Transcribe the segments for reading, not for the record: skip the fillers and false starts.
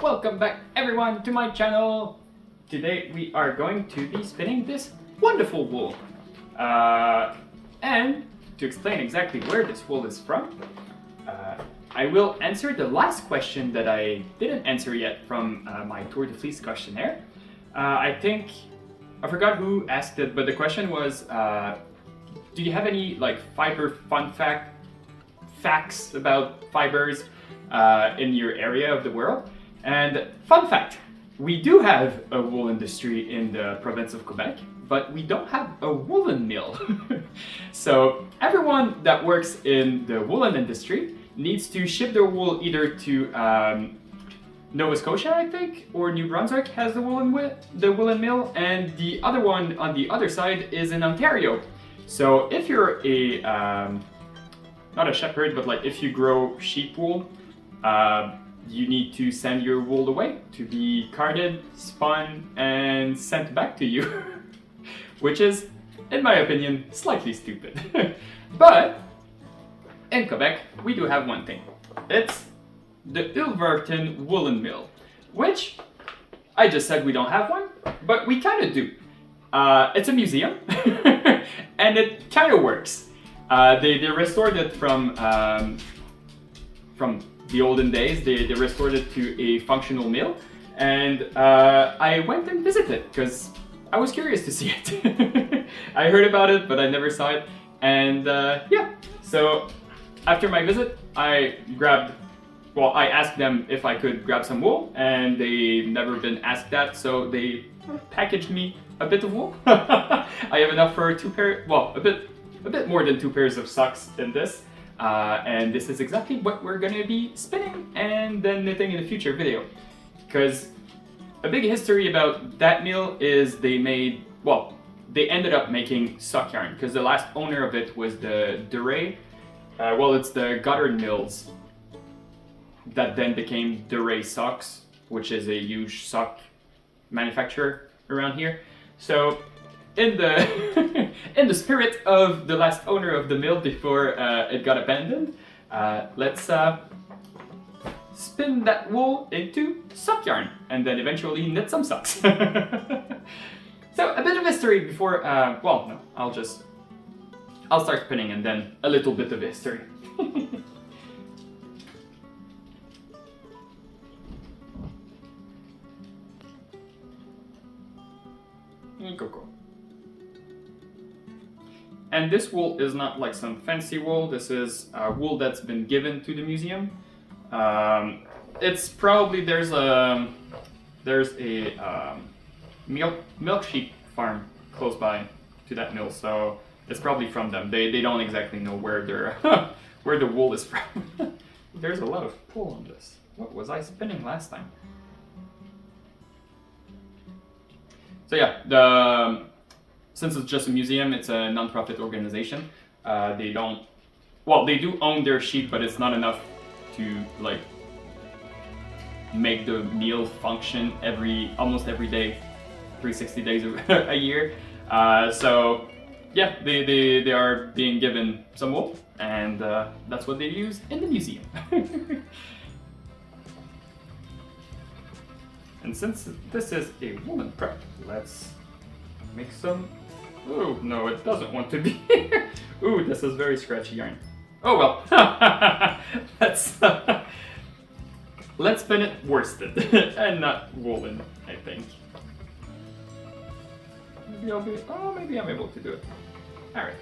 Welcome back everyone to my channel. Today we are going to be spinning this wonderful wool. And to explain exactly where this wool is from, I will answer the last question that I didn't answer yet from my Tour de Fleece questionnaire. I forgot who asked it, but the question was, do you have any fiber facts about fibers in your area of the world? And fun fact, we do have a wool industry in the province of Quebec, but we don't have a woolen mill. So everyone that works in the woolen industry needs to ship their wool either to Nova Scotia, I think, or New Brunswick has the woolen mill, and the other one on the other side is in Ontario. So if you're a not a shepherd, but if you grow sheep wool, you need to send your wool away to be carded, spun, and sent back to you. Which is, in my opinion, slightly stupid. But in Quebec, we do have one thing. It's the Ulverton Wool Mill, which I just said we don't have one, but we kind of do. It's a museum, and it kind of works. They restored it from the olden days. They restored it to a functional mill, and I went and visited because I was curious to see it. I heard about it, but I never saw it, and yeah. So after my visit, I asked them if I could grab some wool, and they've never been asked that, so they packaged me a bit of wool. I have enough for a bit more than 2 pairs of socks in this. And this is exactly what we're gonna be spinning and then knitting in a future video. Because a big history about that mill is they ended up making sock yarn, because the last owner of it was the Duray. It's the Goddard Mills that then became Duray Socks, which is a huge sock manufacturer around here. So in the spirit of the last owner of the mill before it got abandoned, let's spin that wool into sock yarn and then eventually knit some socks. So a bit of history before, no, I'll start spinning and then a little bit of history. Coco. And this wool is not like some fancy wool. This is wool that's been given to the museum. It's probably there's a milk sheep farm close by to that mill, so it's probably from them. They don't exactly know where their where the wool is from. There's a lot of pull on this. What was I spinning last time? So yeah, since it's just a museum, it's a non-profit organization. They do own their sheep, but it's not enough to make the meal function almost every day, 360 days a year. So yeah, they are being given some wool, and that's what they use in the museum. And since this is a woolen prep, let's make some. Oh no, it doesn't want to be. Ooh, this is very scratchy yarn. Oh well. Let's spin it worsted and not woolen, I think. Maybe I'm able to do it. All right.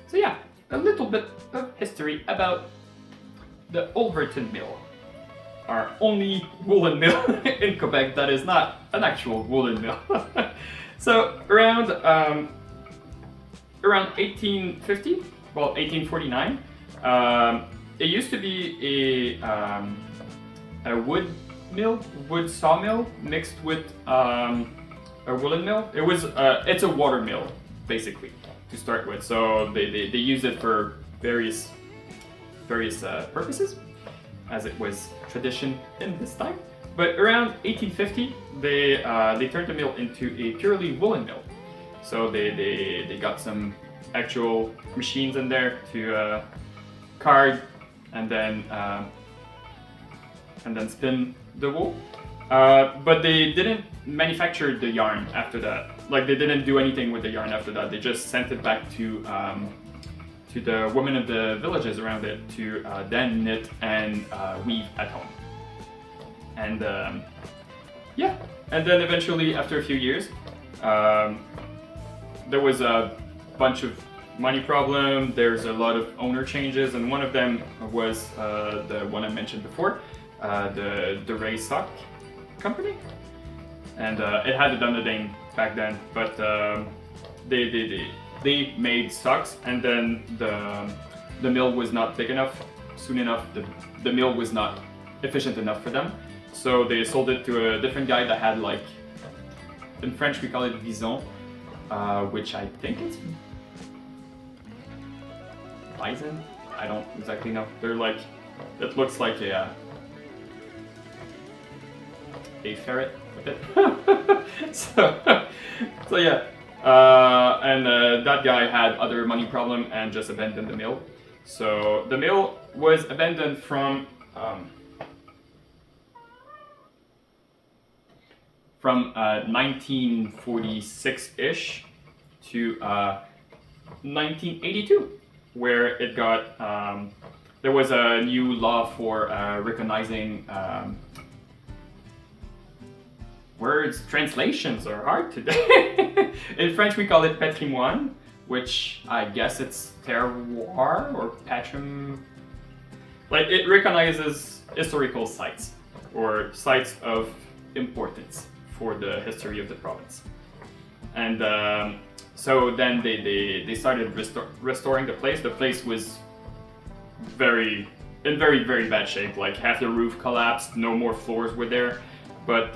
So yeah, a little bit of history about the Ulverton Mill, our only woolen mill in Quebec that is not an actual woolen mill. So around 1850, 1849, it used to be a wood sawmill mixed with a woolen mill. It's a water mill basically to start with. So they use it for various purposes, as it was tradition in this time. But around 1850, they turned the mill into a purely woolen mill. So they got some actual machines in there to card and then spin the wool. But they didn't manufacture the yarn after that. Like they didn't do anything with the yarn after that. They just sent it back to the women of the villages around it to then knit and weave at home. And yeah, and then eventually after a few years, there was a bunch of money problem. There's a lot of owner changes, and one of them was the one I mentioned before, the Ray Sock company, and it had a name back then, but they made socks, and then the mill was not big enough. Soon enough, the mill was not efficient enough for them, so they sold it to a different guy that had, like, in French we call it vison, which I think is bison. I don't exactly know. They're like, it looks like a ferret a bit. so yeah, and that guy had other money problem and just abandoned the mill. So the mill was abandoned from 1946-ish to 1982, where it got there was a new law for recognizing words. Translations are hard today. In French we call it patrimoine, which I guess it's terroir or patrim. Like, it recognizes historical sites or sites of importance for the history of the province. And so then they started restoring the place. The place was very bad shape. Like, half the roof collapsed, no more floors were there. But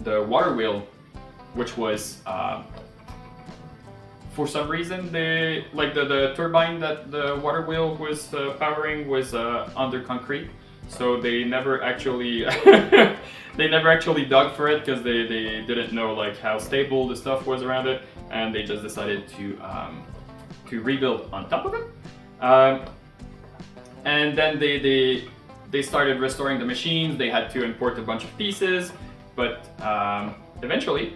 the water wheel, which was for some reason the turbine that the water wheel was powering was under concrete, so they never actually dug for it because they didn't know, like, how stable the stuff was around it, and they just decided to rebuild on top of it. And then they started restoring the machines. They had to import a bunch of pieces, but eventually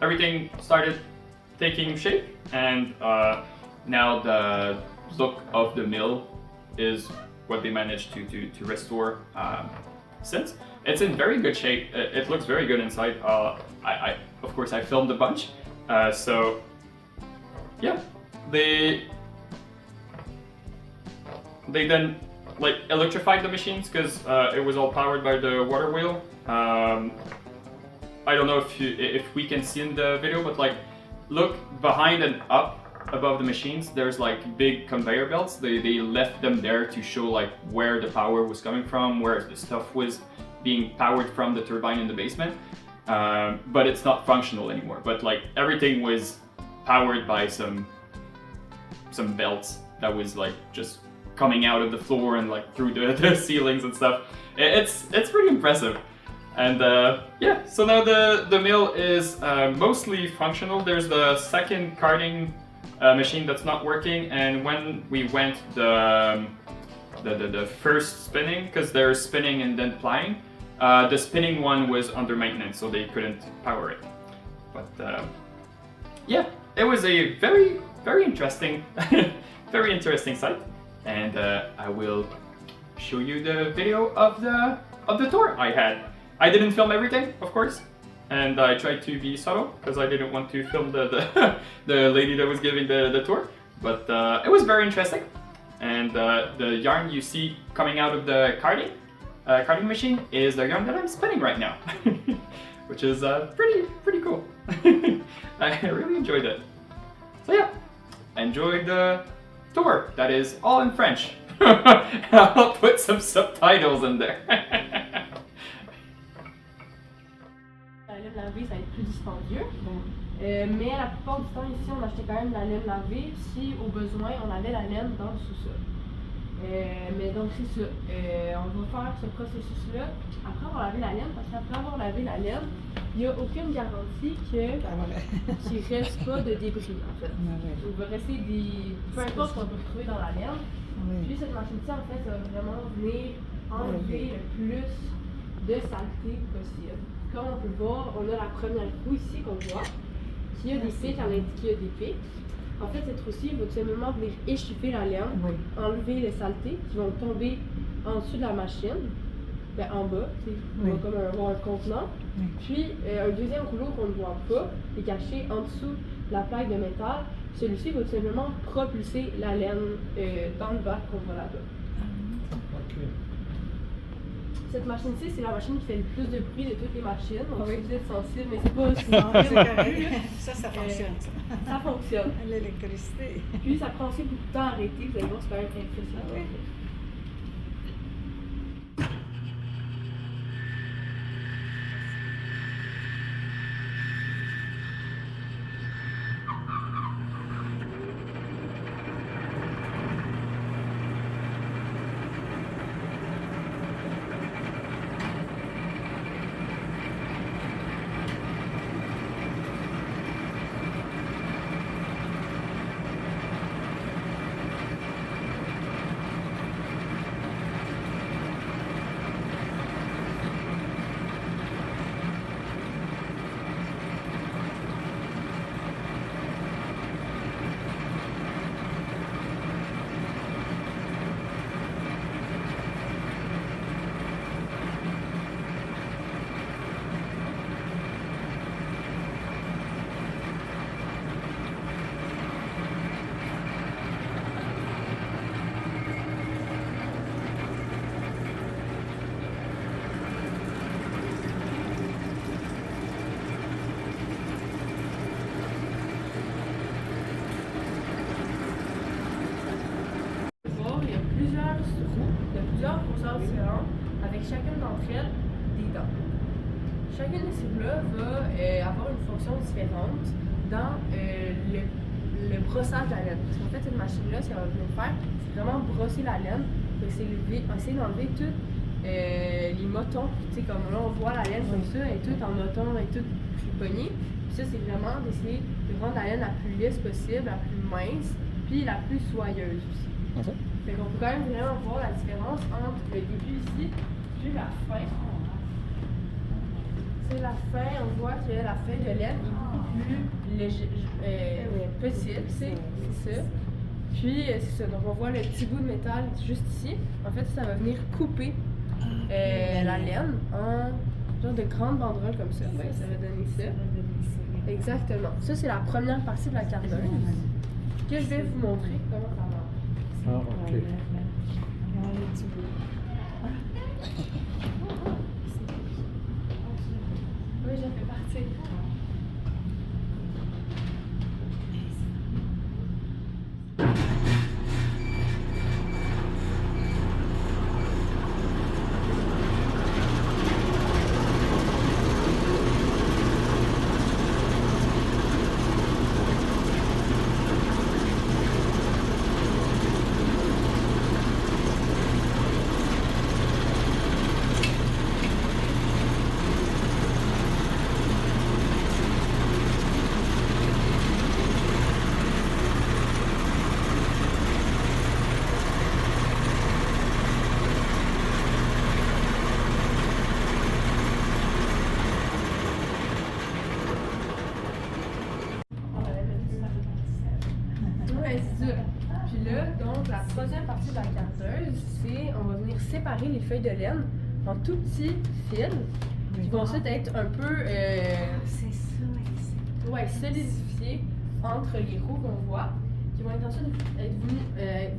everything started taking shape, and now the look of the mill is what they managed to restore since. It's in very good shape. It looks very good inside. I of course I filmed a bunch, so yeah, they then, like, electrified the machines because it was all powered by the water wheel. I don't know if we can see in the video, but, like, look behind and up above the machines, there's, like, big conveyor belts. They left them there to show, like, where the power was coming from, where the stuff was being powered from the turbine in the basement. But it's not functional anymore. But, like, everything was powered by some belts that was, like, just coming out of the floor and, like, through the ceilings and stuff. It's pretty impressive. And yeah, so now the mill is mostly functional. There's the second carding machine that's not working, and when we went the first spinning, because there's spinning and then plying, the spinning one was under maintenance, so they couldn't power it. But yeah, it was a very interesting very interesting site, and I will show you the video of the tour I had. I didn't film everything, of course, and I tried to be subtle because I didn't want to film the lady that was giving the tour. But it was very interesting, and the yarn you see coming out of the carding machine is the yarn that I'm spinning right now, which is pretty cool. I really enjoyed it. So yeah, enjoy the tour. That is all in French. I'll put some subtitles in there. La laine lavée, ça va être plus dispendieux. Mais la plupart du temps, ici, on achetait quand même de la laine lavée si, au besoin, on avait la laine dans le sous-sol. Mais donc c'est ça. On va faire ce processus-là après avoir lavé la laine, parce qu'après avoir lavé la laine, il n'y a aucune garantie qu'il ne reste pas de débris en fait. Il va rester des. Peu importe ce qu'on peut retrouver dans la laine. Puis cette machine-ci en fait va vraiment venir enlever le plus de saleté possible. Comme on peut voir, on a la première roue ici qu'on voit, qui a des pics à l'intérieur des pics. En fait, cette roue-ci va tout simplement venir échiffer la laine, enlever les saletés qui vont tomber en dessous de la machine, en bas, on va comme avoir un contenant. Puis un deuxième rouleau qu'on ne voit pas est caché en dessous de la plaque de métal. Celui-ci va tout simplement propulser la laine dans le bac qu'on voit là-bas. Cette machine-ci, c'est la machine qui fait le plus de bruit de toutes les machines. On va être sensible, mais c'est pas aussi sensible. Ça fonctionne. Ça fonctionne. L'électricité. Puis ça prend aussi beaucoup de temps à arrêter. Vous allez voir, c'est quand même impressionnant. Plusieurs grosseurs différentes, avec chacune d'entre elles des dents. Chacune de ces roues-là va avoir une fonction différente dans le brossage de la laine. Parce qu'en fait, cette machine-là, ce qu'elle va venir faire, c'est vraiment brosser la laine, essayer d'enlever tous les motons. Tu sais, comme là, on voit la laine comme ça, elle est toute en motons, elle est toute friponée. Puis ça, c'est vraiment d'essayer de rendre la laine la plus lisse possible, la plus mince, puis la plus soyeuse aussi. Fait qu'on peut quand même vraiment voir la différence entre le début ici puis la fin. C'est la fin, on voit que la feuille de laine est beaucoup plus petite, c'est ça. Puis c'est ça, donc on voit le petit bout de métal juste ici. En fait, ça va venir couper la laine en genre de grandes banderoles comme ça. Ouais, ça va donner ça. Exactement. Ça, c'est la première partie de la carteuse que je vais vous montrer comment ça marche. Ah, ok. Oui, j'en fais partie. Puis là, donc, la troisième partie de la carteuse, c'est on va venir séparer les feuilles de laine en tout petits fils qui vont ensuite être un peu solidifiés entre les roues qu'on voit, qui vont être ensuite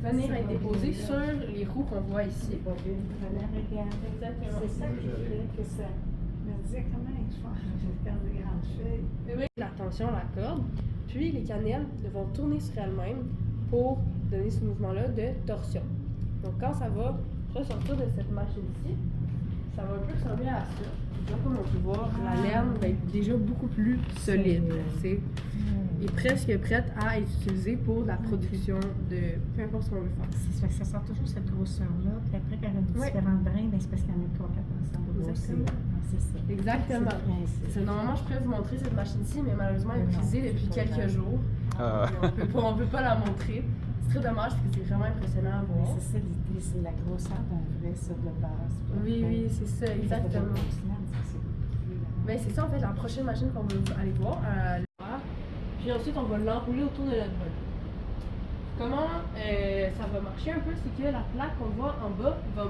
venir être déposés sur les roues qu'on voit ici. Exactement. C'est ça qui fait que ça me disait comment ils font. Je garde des grandes feuilles. Oui, la tension, la corde, puis les cannelles vont tourner sur elles-mêmes pour donner ce mouvement-là de torsion. Donc quand ça va ressortir de cette machine-ci, ça va un peu ressembler à ça. Donc, comme on peut voir, la laine va être déjà beaucoup plus solide. est presque prête à être utilisée pour la production de peu importe ce qu'on veut faire. Ça fait que ça sort toujours cette grosseur-là. Puis après, quand il y a différents brins, ben, c'est parce qu'il y en a 3-4 ensemble de grossir. C'est ça. Exactement. C'est le principe. Normalement, je pourrais vous montrer cette machine-ci, mais malheureusement, elle est utilisée depuis quelques jours. On peut pas la montrer. C'est très dommage parce que c'est vraiment impressionnant à voir. Mais c'est ça l'idée, c'est la grosseur d'un vrai sur de base. Oui, c'est ça, exactement. Mais c'est ça, en fait, la prochaine machine qu'on va aller voir. Puis ensuite, on va l'enrouler autour de notre bol. Comment ça va marcher un peu, c'est que la plaque qu'on voit en bas va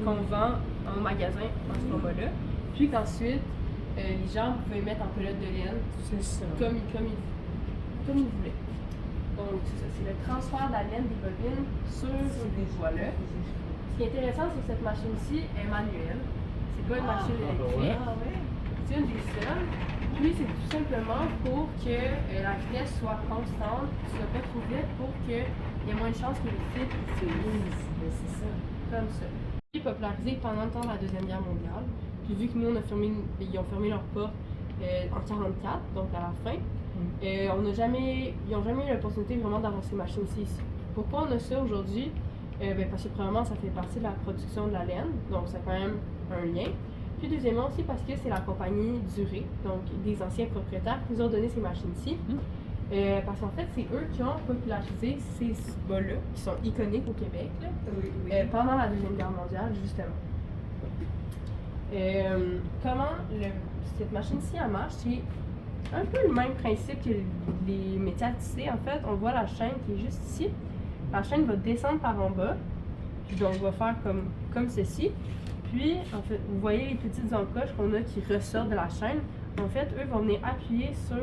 qu'on vend en magasin en ce moment-là. Puis qu'ensuite, les gens pouvaient mettre en pelote de laine comme ils voulaient. Donc, c'est ça, c'est le transfert de la laine des bobines sur ces voies-là. Ce qui est intéressant, c'est que cette machine-ci est manuelle. C'est pas une machine électrique. C'est une des seules. Puis, c'est tout simplement pour que la vitesse soit constante, soit pas trop vite, pour qu'il y ait moins de chances que le fil se lise. C'est ça. Comme ça. Popularisé pendant le temps de la Deuxième Guerre mondiale. Puis vu que nous, ils ont fermé leurs portes en 1944, donc à la fin, ils n'ont jamais eu l'opportunité vraiment d'avoir ces machines-ci ici. Pourquoi on a ça aujourd'hui? Parce que premièrement, ça fait partie de la production de la laine, donc c'est quand même un lien. Puis deuxièmement aussi parce que c'est la compagnie Durée, donc des anciens propriétaires, qui nous ont donné ces machines-ci. Parce qu'en fait, c'est eux qui ont popularisé ces bols-là, qui sont iconiques au Québec, là, pendant la Deuxième Guerre mondiale, justement. Comment cette machine-ci marche, c'est un peu le même principe que les métiers à tisser. En fait, on voit la chaîne qui est juste ici. La chaîne va descendre par en bas, puis donc on va faire comme ceci. Puis, en fait, vous voyez les petites encoches qu'on a qui ressortent de la chaîne. En fait, eux vont venir appuyer sur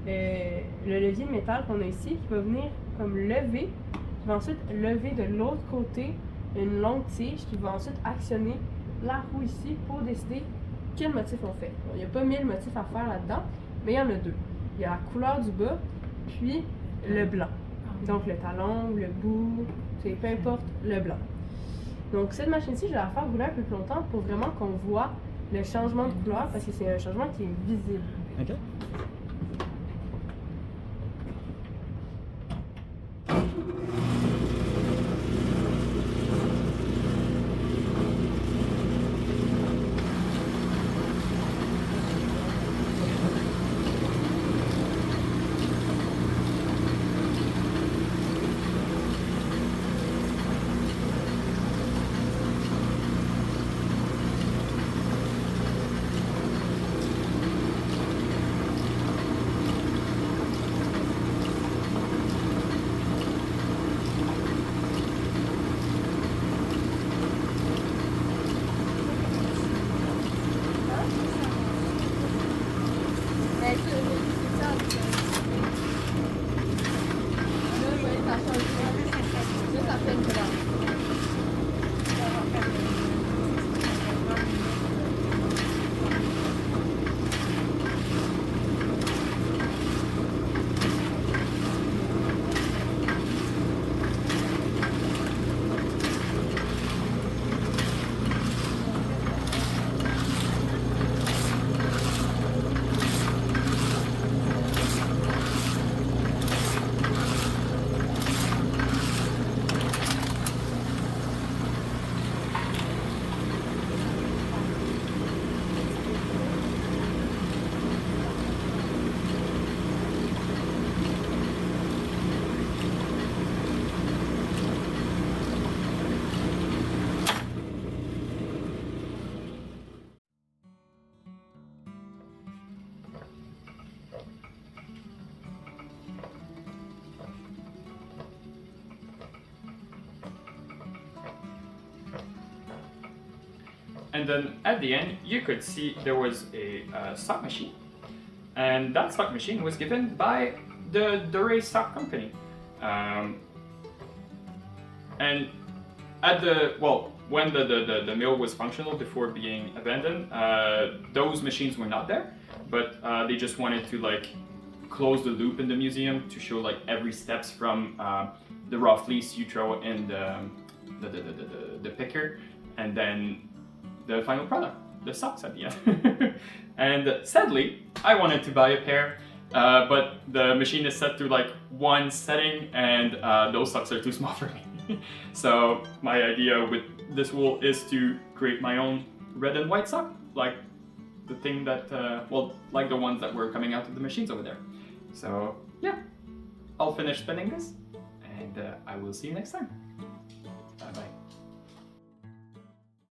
le levier de métal qu'on a ici, qui va venir comme lever, qui va ensuite lever de l'autre côté une longue tige qui va ensuite actionner la roue ici pour décider quel motif on fait. Bon, il n'y a pas 1000 motifs à faire là-dedans, mais il y en a deux. Il y a la couleur du bas, puis le blanc. Donc le talon, le bout, peu importe, le blanc. Donc cette machine-ci, je vais la faire rouler un peu plus longtemps pour vraiment qu'on voit le changement de couleur, parce que c'est un changement qui est visible. Okay. And then at the end, you could see there was a sock machine. and that sock machine was given by the Dore Sock Company. And at when the mill was functional before being abandoned, those machines were not there, but they just wanted to like close the loop in the museum to show like every steps from the raw fleece you throw in the picker, and then the final product, the socks at the end. And sadly, I wanted to buy a pair, but the machine is set to like one setting, and those socks are too small for me. So my idea with this wool is to create my own red and white sock, like the thing that, like the ones that were coming out of the machines over there. So yeah, I'll finish spinning this, and I will see you next time.